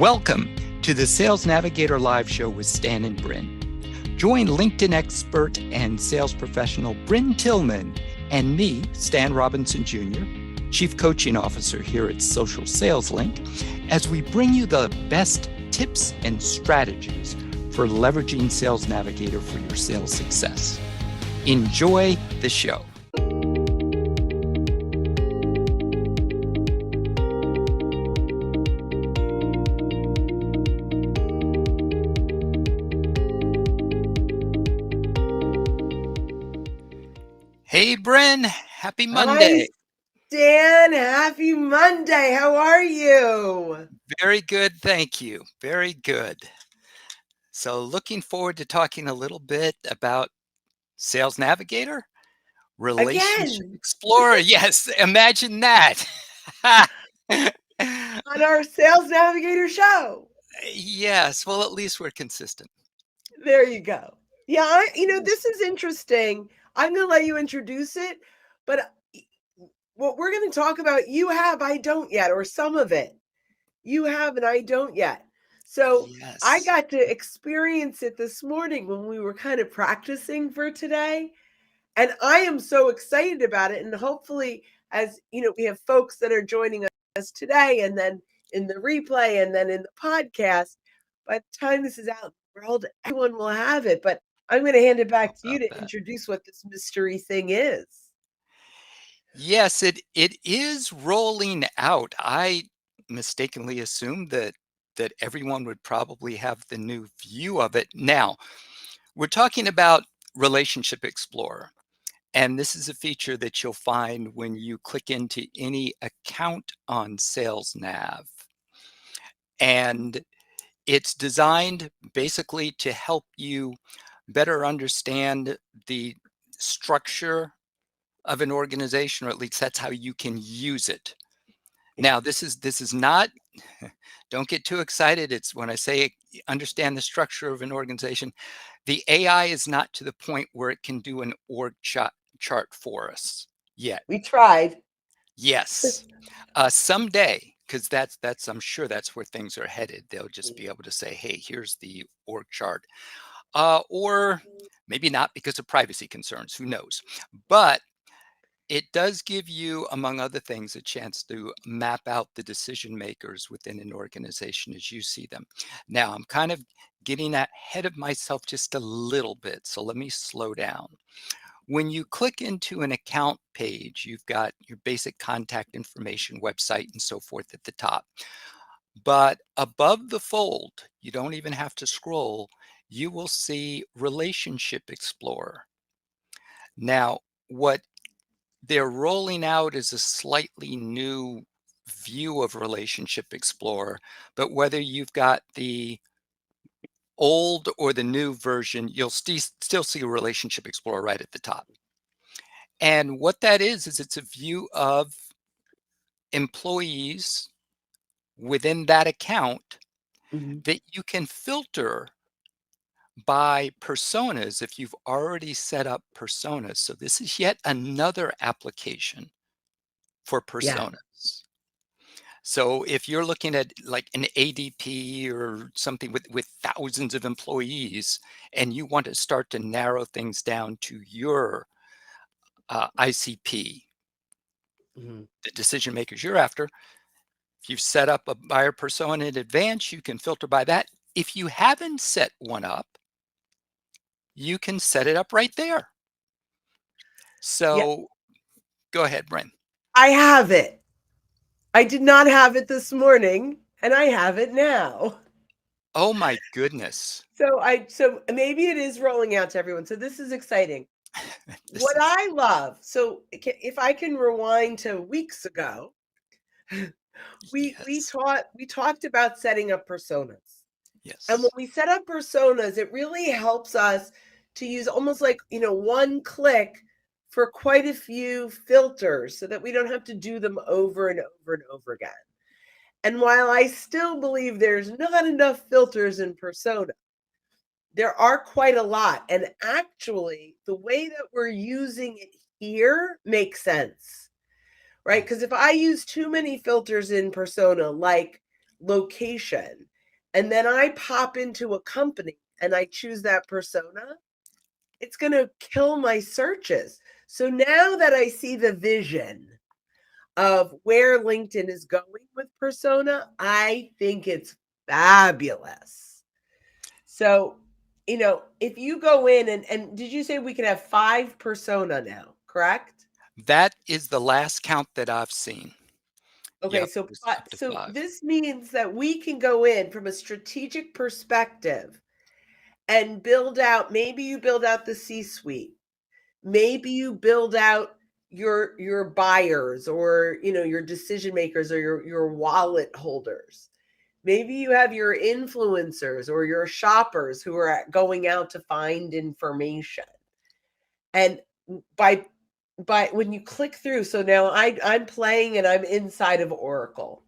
Welcome to the Sales Navigator Live Show with Stan and Bryn. Join LinkedIn expert and sales professional Bryn Tillman and me, Stan Robinson Jr., Chief Coaching Officer here at Social Sales Link, as we bring you the best tips and strategies for leveraging Sales Navigator for your sales success. Enjoy the show. Hey, Bryn, happy Monday. Hi, Stan. Happy Monday. How are you? Very good, thank you. Very good. So looking forward to talking a little bit about Sales Navigator, Relationship Again, Explorer. Yes, imagine that. on our Sales Navigator show. Yes, well, at least we're consistent. There you go. Yeah, this is interesting. I'm going to let you introduce it, but what we're going to talk about, you have, I don't yet, or some of it. You have, and I don't yet. So I Yes. got to experience it this morning when we were kind of practicing for today. And I am so excited about it. And hopefully, as you know, we have folks that are joining us today and then in the replay and then in the podcast. By the time this is out in the world, everyone will have it. But I'm going to hand it How back to you about to that? introduce what this mystery thing is. Yes, it is rolling out. I mistakenly assumed that everyone would probably have the new view of it. Now, we're talking about Relationship Explorer. And this is a feature that you'll find when you click into any account on SalesNav. And it's designed basically to help you better understand the structure of an organization, or at least that's how you can use it. Now, this is not, don't get too excited. It's when I say understand the structure of an organization, the AI is not to the point where it can do an org chart for us yet. We tried. Yes. Someday, because that's I'm sure that's where things are headed. They'll just be able to say, hey, here's the org chart. Or maybe not because of privacy concerns, who knows? But it does give you, among other things, a chance to map out the decision makers within an organization as you see them. Now, I'm kind of getting ahead of myself just a little bit, so let me slow down. When you click into an account page, you've got your basic contact information, website, and so forth at the top. But above the fold, you don't even have to scroll, you will see Relationship Explorer. Now, what they're rolling out is a slightly new view of Relationship Explorer, but whether you've got the old or the new version, you'll still see a Relationship Explorer right at the top. And what that is it's a view of employees within that account Mhm. that you can filter by personas if you've already set up personas. So this is yet another application for Yeah. personas. So if you're looking at like an ADP or something with thousands of employees and you want to start to narrow things down to your ICP, Mhm. the decision makers you're after, if you've set up a buyer persona in advance, you can filter by that. If you haven't set one up, you can set it up right there. Yeah. So go ahead, Brent. I have it. I did not have it this morning, and I have it now. Oh my goodness. So maybe it is rolling out to everyone. So this is exciting. This What is, I love, so if I can rewind to weeks ago, yes, we talked about setting up personas. And when yes. we set up personas, it really helps us to use almost like, one click for quite a few filters so that we don't have to do them over and over and over again. And while I still believe there's not enough filters in persona, there are quite a lot. And actually, the way that we're using it here makes sense, right? Mm, Because if I use too many filters in persona, like location, and then I pop into a company and I choose that persona, it's going to kill my searches. So now that I see the vision of where LinkedIn is going with persona, I think it's fabulous. So, if you go in and did you say we can have 5 persona now, correct? That is the last count that I've seen. Okay, Yep, so it's but up to so 5. this means that we can go in from a strategic perspective and build out, maybe you build out the C-suite. Maybe you build out your buyers, or your decision makers, or your wallet holders. Maybe you have your influencers or your shoppers who are going out to find information. And by when you click through, so now I'm playing and I'm inside of Oracle.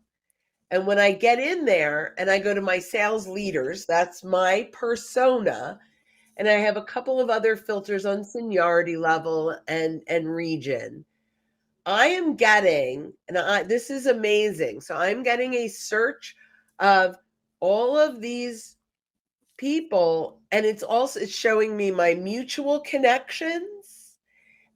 And when I get in there and I go to my sales leaders, that's my persona. And I have a couple of other filters on seniority level and region. I am getting, this is amazing. So I'm getting a search of all of these people, and it's showing me my mutual connections.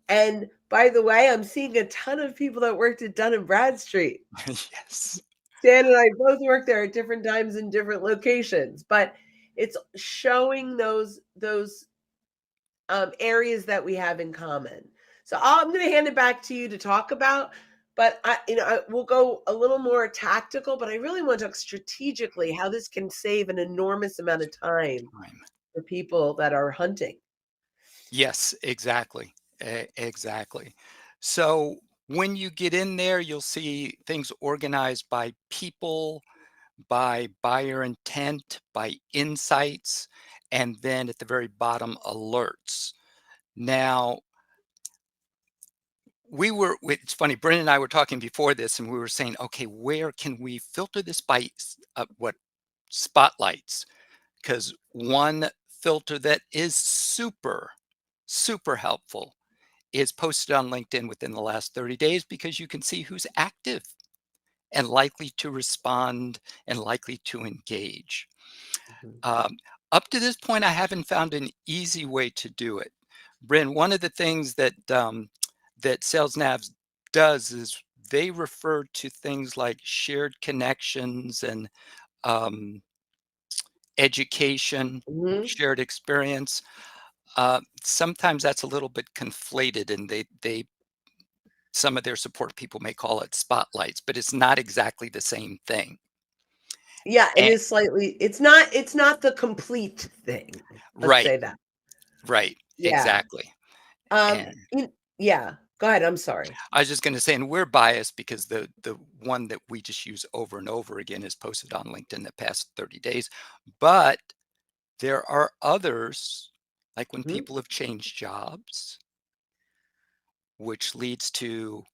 And by the way, I'm seeing a ton of people that worked at Dun and Bradstreet. Yes. Dan and I both worked there at different times in different locations, but it's showing those areas that we have in common. So I'm going to hand it back to you to talk about, but we'll go a little more tactical, but I really want to talk strategically how this can save an enormous amount of time Time. for people that are hunting. Yes, exactly. Exactly. So when you get in there, you'll see things organized by people, by buyer intent, by insights, and then at the very bottom, alerts. Now, it's funny, Brendan and I were talking before this, and we were saying, okay, where can we filter this by what spotlights? Because one filter that is super, super helpful is posted on LinkedIn within the last 30 days, because you can see who's active and likely to respond and likely to engage. Mhm. Um, Up to this point, I haven't found an easy way to do it. Bryn, one of the things that SalesNav does is they refer to things like shared connections and um, education, Mhm. shared experience. Sometimes that's a little bit conflated, and they some of their support people may call it spotlights, but it's not exactly the same thing. Yeah, it And, is slightly, it's not the complete thing. Let's right, say that. right, Yeah. exactly. Um, And yeah. Go ahead. I'm sorry. I was just going to say, and we're biased because the one that we just use over and over again is posted on LinkedIn the past 30 days. But there are others, like when Mhm. people have changed jobs, which leads to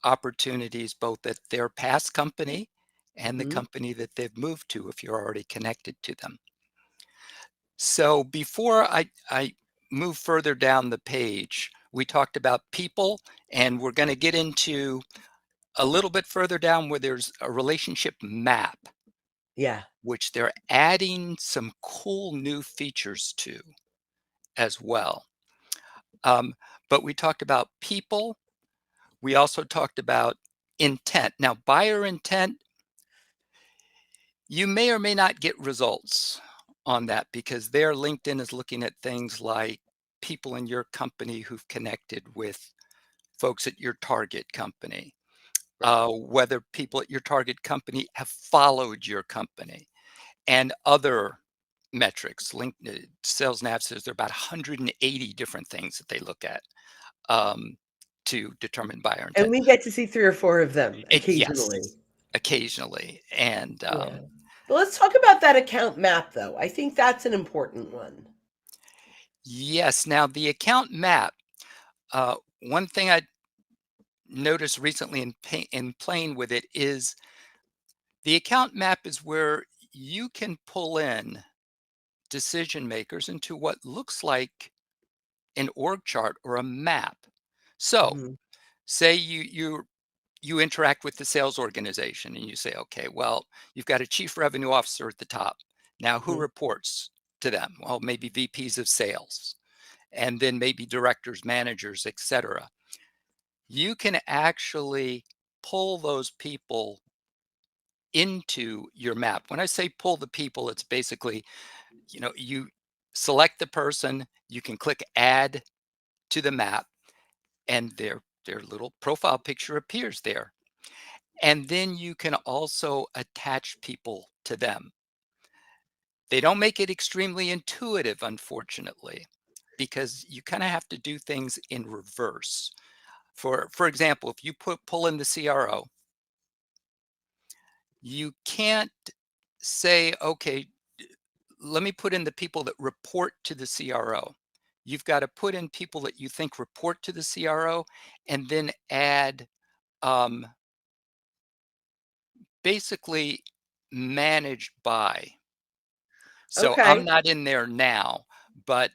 opportunities both at their past company and the Mhm. company that they've moved to if you're already connected to them. So before I move further down the page, we talked about people, and we're going to get into a little bit further down where there's a relationship map, Yeah. which they're adding some cool new features to as well. Um, but we talked about people. We also talked about intent. Now, buyer intent, you may or may not get results on that, because their LinkedIn is looking at things like people in your company who've connected with folks at your target company, Right. whether people at your target company have followed your company, and other metrics. Sales Nav says there are about 180 different things that they look at um, to determine buyer And intent. we get to see 3 or 4 of them occasionally. Yes, occasionally. And Yeah. But let's talk about that account map, though. I think that's an important one. yes, now the account map, one thing I noticed recently in playing with it is the account map is where you can pull in decision makers into what looks like an org chart or a map. So Mhm. say you interact with the sales organization and you say, okay, well, you've got a chief revenue officer at the top. Now, who Mhm. reports to them? Well, maybe VPs of sales, and then maybe directors, managers, etc. You can actually pull those people into your map. When I say pull the people, it's basically, you select the person, you can click add to the map, and their little profile picture appears there. And then you can also attach people to them. They don't make it extremely intuitive, unfortunately, because you kind of have to do things in reverse. For example, if you pull in the CRO, you can't say, okay, let me put in the people that report to the CRO. You've got to put in people that you think report to the CRO, and then add um, basically managed by. So I'm Okay. not in there now, but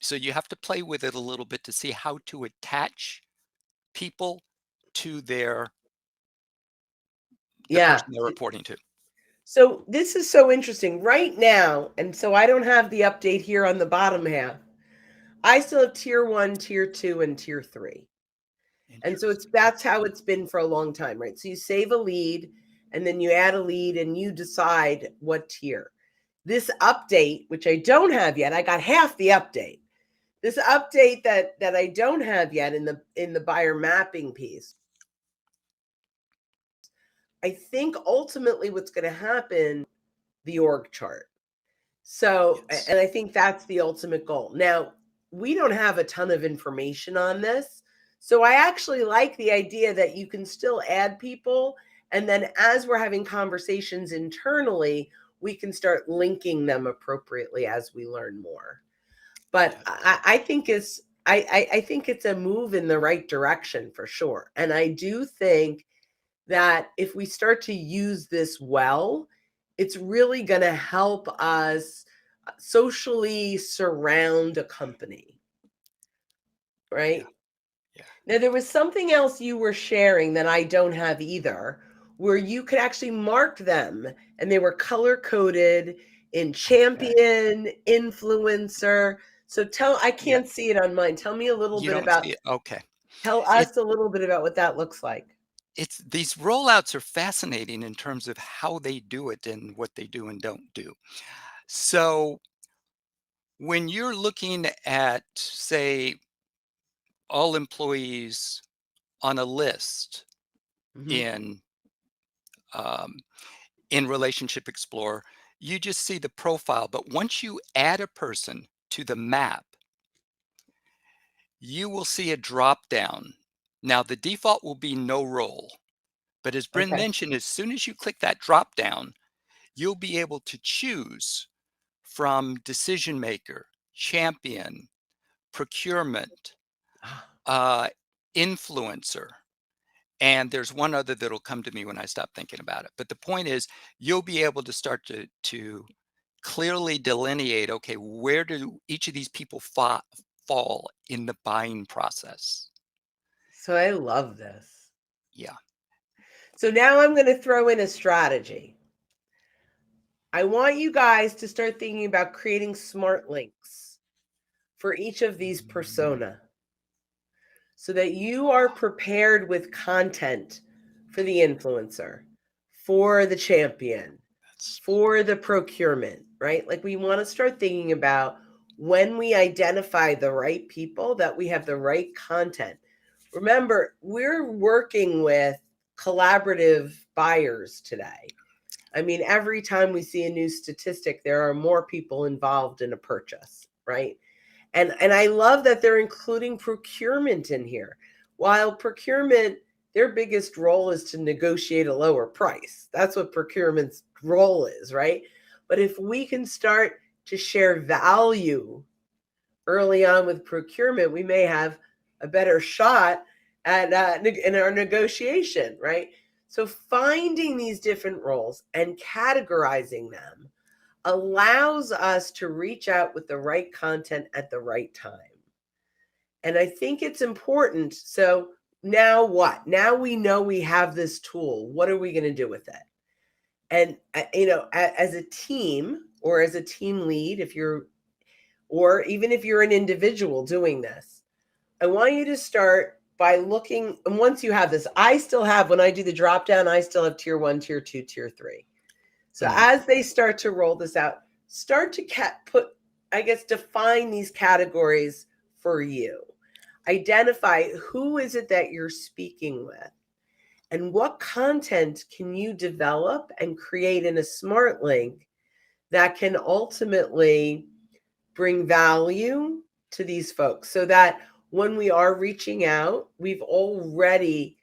so you have to play with it a little bit to see how to attach people to the Yeah. person they're reporting to. So this is so interesting right now. And so I don't have the update here on the bottom half. I still have tier one, tier two, and tier three. And so Interesting. that's Okay. how it's been for a long time, right? So you save a lead and then you add a lead and you decide what tier. This update, which I don't have yet, I got half the update. This update that I don't have yet in the buyer mapping piece. I think ultimately what's going to happen, the org chart. So, Yes. and I think that's the ultimate goal. Now, we don't have a ton of information on this. So I actually like the idea that you can still add people. And then as we're having conversations internally, we can start linking them appropriately as we learn more. But Yeah. I think I think it's a move in the right direction for sure. And I do think that if we start to use this well, it's really going to help us socially surround a company, Yeah. right? Yeah. Now, there was something else you were sharing that I don't have either, where you could actually mark them and they were color coded in Okay. champion, influencer. So I Yeah. can't see it on mine. Tell me a little You bit don't about, see it. Okay. tell It us a little bit about what that looks like. it's these rollouts are fascinating in terms of how they do it and what they do and don't do. So when you're looking at, say, all employees on a list Hmm. in um, in Relationship Explorer, you just see the profile. But once you add a person to the map, you will see a drop down. Now, the default will be no role. But as Bryn Okay. mentioned, as soon as you click that drop down, you'll be able to choose from decision maker, champion, procurement, Ah, uh, influencer. And there's one other that'll come to me when I stop thinking about it. But the point is, you'll be able to start to clearly delineate, okay, where do each of these people fall in the buying process? so I love this. Yeah. So now I'm going to throw in a strategy. I want you guys to start thinking about creating smart links for each of these persona so that you are prepared with content for the influencer, for the champion, That's for the procurement, right? Like we want to start thinking about when we identify the right people that we have the right content. Remember, we're working with collaborative buyers today. I mean, every time we see a new statistic, there are more people involved in a purchase, right? And I love that they're including procurement in here. While procurement, their biggest role is to negotiate a lower price. That's what procurement's role is, right? But if we can start to share value early on with procurement, we may have a better shot at in our negotiation, right? So finding these different roles and categorizing them allows us to reach out with the right content at the right time. And I think it's important. So now what? Now we know we have this tool. What are we going to do with it? And as a team or as a team lead, if you're, or even if you're an individual doing this, I want you to start by looking. And once you have this, I still have, when I do the drop down, I still have tier 1, tier 2, tier 3. So Mm, as they start to roll this out, start to put, I guess, define these categories for you. Identify who is it that you're speaking with, and what content can you develop and create in a smart link that can ultimately bring value to these folks, so that when we are reaching out, we've already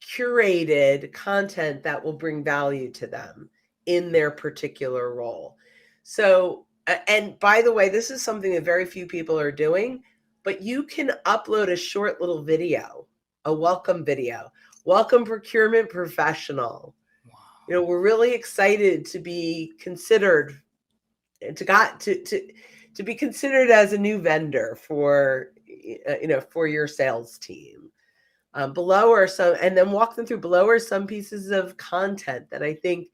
curated content that will bring value to them in their particular role. So, and by the way, this is something that very few people are doing, but you can upload a short little video, a welcome video. Welcome, procurement professional. wow. We're really excited to be considered, to be considered as a new vendor for for your sales team. Below are some, and then walk them through. Below are some pieces of content that I think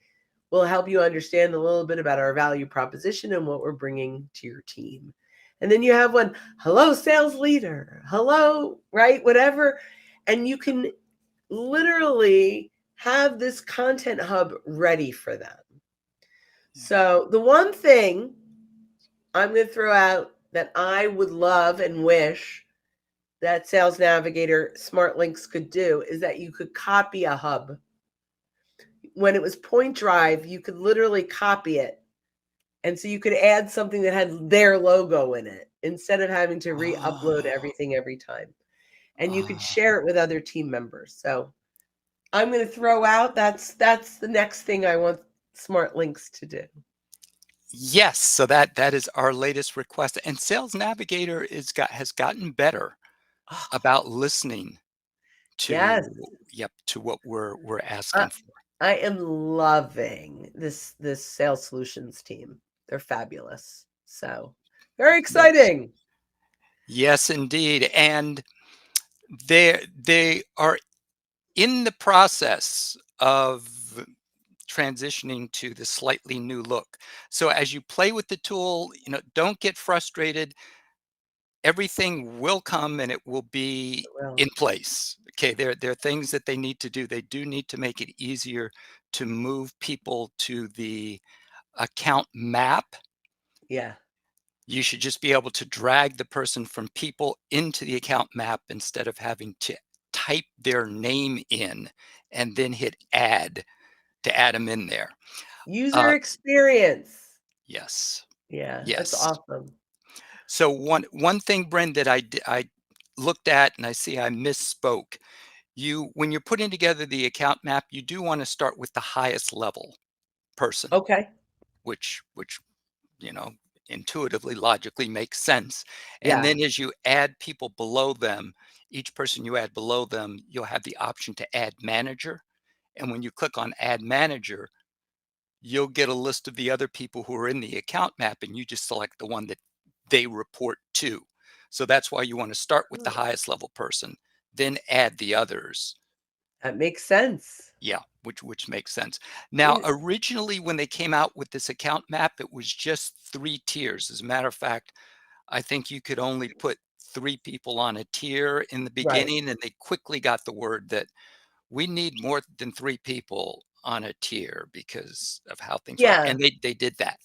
will help you understand a little bit about our value proposition and what we're bringing to your team. And then you have one, hello, sales leader, hello, right? Whatever. And you can literally have this content hub ready for them. Yeah. So the one thing I'm going to throw out that I would love and wish that Sales Navigator Smart Links could do is that you could copy a hub. When it was Point Drive, you could literally copy it. And so you could add something that had their logo in it instead of having to re-upload Oh, everything every time. And you could oh. share it with other team members. So I'm going to throw out, that's the next thing I want Smart Links to do. Yes, so that is our latest request, and Sales Navigator has gotten better Oh, about listening yes. to, yep, to what we're I, asking for. I am loving this sales solutions team. They're fabulous. So very Yes. exciting. Yes, indeed, and they are in the process of transitioning to the slightly new look. So as you play with the tool, don't get frustrated. Everything will come and it will be Well, in place. Okay, there are things that they need to do. They do need to make it easier to move people to the account map. yeah. You should just be able to drag the person from people into the account map instead of having to type their name in and then hit add to add them in there. User Uh, experience. yes, Yeah, that's yes. awesome. So one thing, Brent, that I looked at and I see I misspoke. When you're putting together the account map, you do want to start with the highest level person, Okay. which you know intuitively, logically makes sense. And Yeah. then as you add people below them, each person you add below them, you'll have the option to add manager. And when you click on add manager, you'll get a list of the other people who are in the account map, and you just select the one that they report to. So that's why you want to start with the Oh, highest level person, then add the others. that makes sense. Yeah, which makes sense. Now, In, originally when they came out with this account map, it was just 3 tiers. As a matter of fact, I think you could only put 3 people on a tier in the right. beginning, and they quickly got the word that we need more than 3 people on a tier because of how things are. Yeah. And they did that.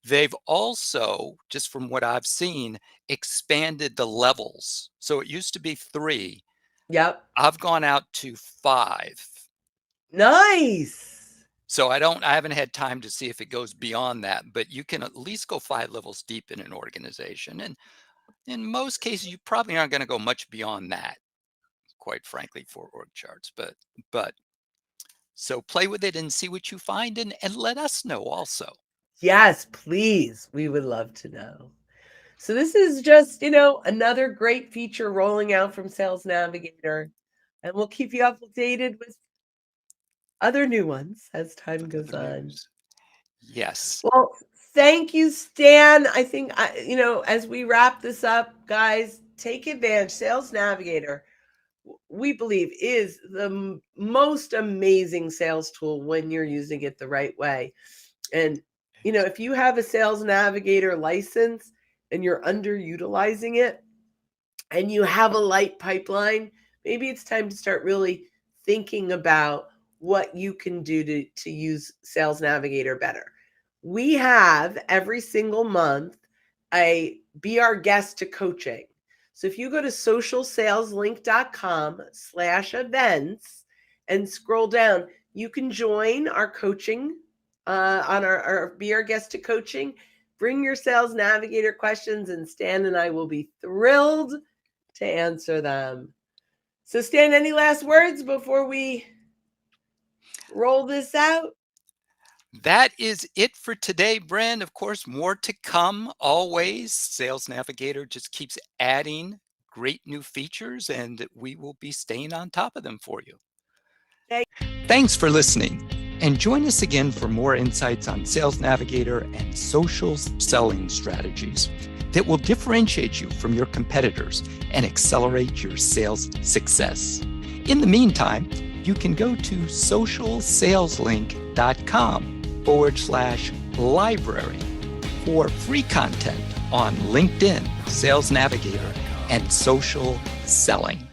They've also, just from what I've seen, expanded the levels. So it used to be 3. Yep. I've gone out to 5. Nice. So I haven't had time to see if it goes beyond that, but you can at least go 5 levels deep in an organization. And in most cases, you probably aren't going to go much beyond that, quite frankly, for org charts. But so play with it and see what you find, and let us know also. Yes, please. We would love to know. So this is just, another great feature rolling out from Sales Navigator. And we'll keep you updated with other new ones as time With goes other on. news. Yes. Well, thank you, Stan. I think, as we wrap this up, guys, take advantage. Sales Navigator. we believe is the most amazing sales tool when you're using it the right way. And, if you have a Sales Navigator license and you're underutilizing it and you have a light pipeline, maybe it's time to start really thinking about what you can do to use Sales Navigator better. We have every single month a Be Our Guest to coaching. So if you go to socialsaleslink.com/events and scroll down, you can join our coaching on our Be Our Guest to coaching. Bring your Sales Navigator questions and Stan and I will be thrilled to answer them. So Stan, any last words before we roll this out? That is it for today, Bren. Of course, more to come always. Sales Navigator just keeps adding great new features, and we will be staying on top of them for you. Thanks for listening, and join us again for more insights on Sales Navigator and social selling strategies that will differentiate you from your competitors and accelerate your sales success. In the meantime, you can go to socialsaleslink.com/library for free content on LinkedIn, Sales Navigator, and social selling.